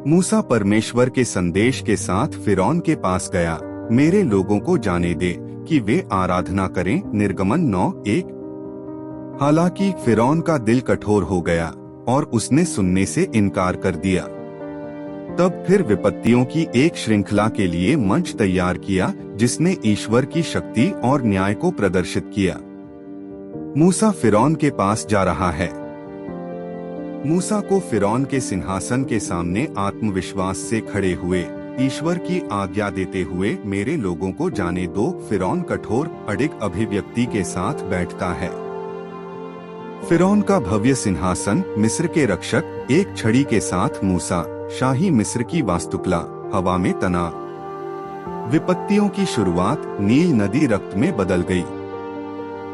मूसा परमेश्वर के संदेश के साथ फिरौन के पास गया, मेरे लोगों को जाने दे कि वे आराधना करें। निर्गमन 9:1। हालांकि फिरौन का दिल कठोर हो गया और उसने सुनने से इनकार कर दिया। तब फिर विपत्तियों की एक श्रृंखला के लिए मंच तैयार किया, जिसने ईश्वर की शक्ति और न्याय को प्रदर्शित किया। मूसा फिरौन के पास जा रहा है। मूसा को फिरौन के सिंहासन के सामने आत्मविश्वास से खड़े हुए ईश्वर की आज्ञा देते हुए मेरे लोगों को जाने दो। फिरौन कठोर अडिग अभिव्यक्ति के साथ बैठता है। फिरौन का भव्य सिंहासन, मिस्र के रक्षक, एक छड़ी के साथ मूसा, शाही मिस्र की वास्तुकला, हवा में तनाव। विपत्तियों की शुरुआत, नील नदी रक्त में बदल गई।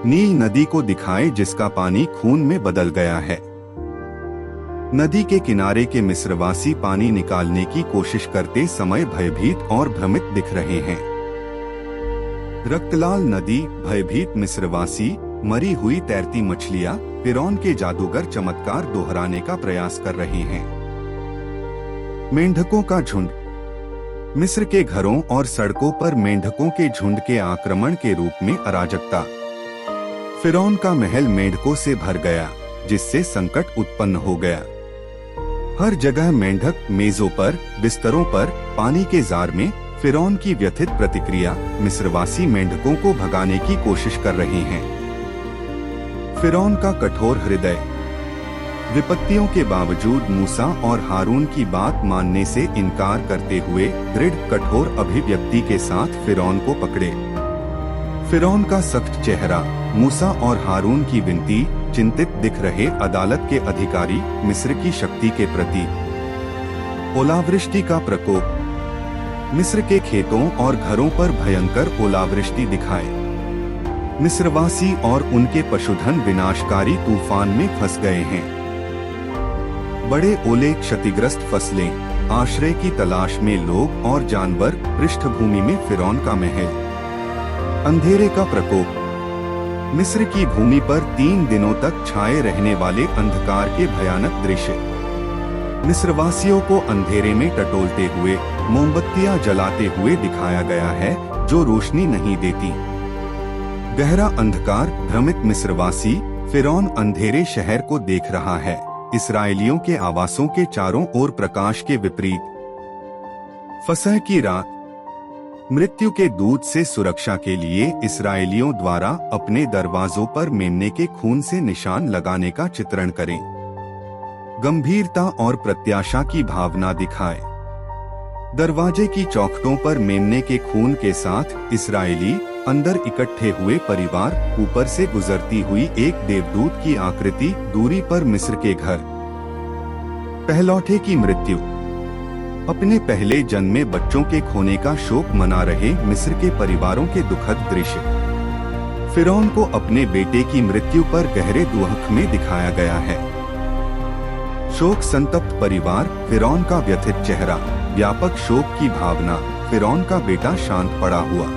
नील नदी को दिखाए जिसका पानी खून में बदल गया है। नदी के किनारे के मिस्रवासी पानी निकालने की कोशिश करते समय भयभीत और भ्रमित दिख रहे हैं। रक्तलाल नदी, भयभीत मिस्रवासी, मरी हुई तैरती मछलियां, फिरौन के जादूगर चमत्कार दोहराने का प्रयास कर रहे हैं। मेंढकों का झुंड, मिस्र के घरों और सड़कों पर मेंढकों के झुंड के आक्रमण के रूप में अराजकता। फिरौन का महल मेंढकों से भर गया, जिससे संकट उत्पन्न हो गया। हर जगह मेंढक, मेजों पर, बिस्तरों पर, पानी के जार में। फिरौन की व्यथित प्रतिक्रिया, मिस्रवासी मेंढकों को भगाने की कोशिश कर रहे हैं। फिरौन का कठोर हृदय, विपत्तियों के बावजूद मूसा और हारून की बात मानने से इनकार करते हुए दृढ़ कठोर अभिव्यक्ति के साथ फिरौन को पकड़े। फिरौन का सख्त चेहरा, मूसा और हारून की विनती, चिंतित दिख रहे अदालत के अधिकारी, मिस्र की शक्ति के प्रति। ओलावृष्टि का प्रकोप, मिस्र के खेतों और घरों पर भयंकर ओलावृष्टि दिखाए। मिस्रवासी और उनके पशुधन विनाशकारी तूफान में फंस गए हैं। बड़े ओले, क्षतिग्रस्त फसलें, आश्रय की तलाश में लोग और जानवर। पृष्ठभूमि में फिरौन का महल। अंधेरे का प्रकोप, मिस्र की भूमि पर 3 दिनों तक छाए रहने वाले अंधकार के भयानक दृश्य। मिस्रवासियों को अंधेरे में टटोलते हुए, मोमबत्तियां जलाते हुए दिखाया गया है, जो रोशनी नहीं देती। गहरा अंधकार, भ्रमित मिस्रवासी। फिरौन अंधेरे शहर को देख रहा है, इस्राएलियों के आवासों के चारों ओर प्रकाश के विपरीत। फसह की रात, मृत्यु के दूत से सुरक्षा के लिए इस्राएलियों द्वारा अपने दरवाजों पर मेमने के खून से निशान लगाने का चित्रण करें। गंभीरता और प्रत्याशा की भावना दिखाए। दरवाजे की चौखटों पर मेमने के खून के साथ इस्राएली, अंदर इकट्ठे हुए परिवार, ऊपर से गुजरती हुई एक देवदूत की आकृति, दूरी पर मिस्र के घर। पहलौठे की मृत्यु, अपने पहले जन्मे बच्चों के खोने का शोक मना रहे मिस्र के परिवारों के दुखद दृश्य। फिरौन को अपने बेटे की मृत्यु पर गहरे दुख में दिखाया गया है। शोक संतप्त परिवार, फिरौन का व्यथित चेहरा, व्यापक शोक की भावना। फिरौन का बेटा शांत पड़ा हुआ।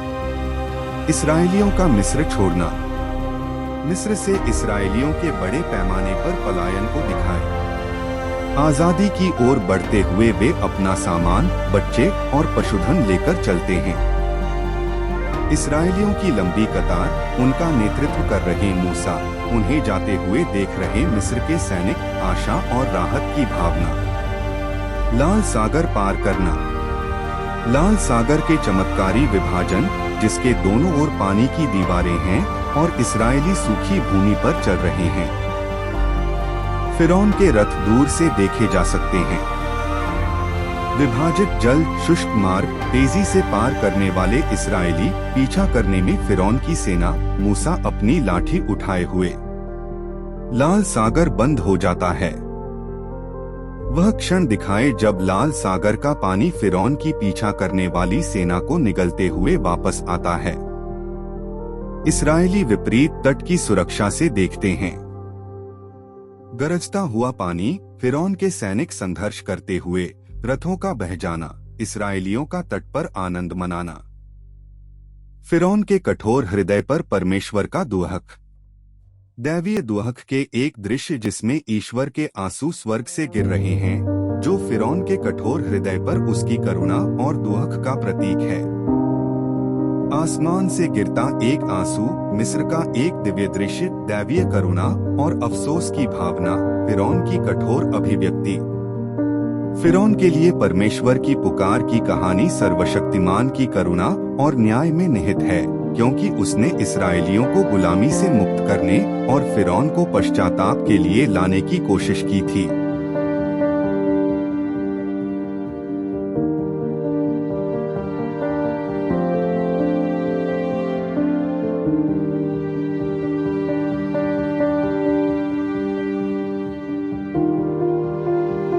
इस्राएलियों का मिस्र छोड़ना, मिस्र से इस्राएलियों के बड़े पैमाने पर पलायन को दिखाए। आजादी की ओर बढ़ते हुए वे अपना सामान, बच्चे और पशुधन लेकर चलते हैं। इस्राएलियों की लंबी कतार, उनका नेतृत्व कर रहे मूसा, उन्हें जाते हुए देख रहे मिस्र के सैनिक, आशा और राहत की भावना। लाल सागर पार करना, लाल सागर के चमत्कारी विभाजन, जिसके दोनों ओर पानी की दीवारें हैं और इस्राएली सूखी भूमि पर चल रहे हैं। फिरौन के रथ दूर से देखे जा सकते हैं। विभाजित जल, शुष्क मार्ग, तेजी से पार करने वाले इस्राएली, पीछा करने में फिरौन की सेना। मूसा अपनी लाठी उठाए हुए। लाल सागर बंद हो जाता है। वह क्षण दिखाए जब लाल सागर का पानी फिरौन की पीछा करने वाली सेना को निगलते हुए वापस आता है। इस्राएली विपरीत तट की सुरक्षा से देखते हैं। गरजता हुआ पानी, फिरौन के सैनिक संघर्ष करते हुए, रथों का बह जाना, इस्राएलियों का तट पर आनंद मनाना। फिरौन के कठोर हृदय पर परमेश्वर का दुहक। दैवीय दुहक के एक दृश्य जिसमें ईश्वर के आंसू स्वर्ग से गिर रहे हैं। जो फिरौन के कठोर हृदय पर उसकी करुणा और दुख का प्रतीक है। आसमान से गिरता एक आंसू, मिस्र का एक दिव्य दृश्य, दैवीय करुणा और अफसोस की भावना, फिरौन की कठोर अभिव्यक्ति। फिरौन के लिए परमेश्वर की पुकार की कहानी सर्वशक्तिमान की करुणा और न्याय में निहित है, क्योंकि उसने इस्राएलियों को गुलामी से मुक्त करने और फिरौन को पश्चाताप के लिए लाने की कोशिश की थी।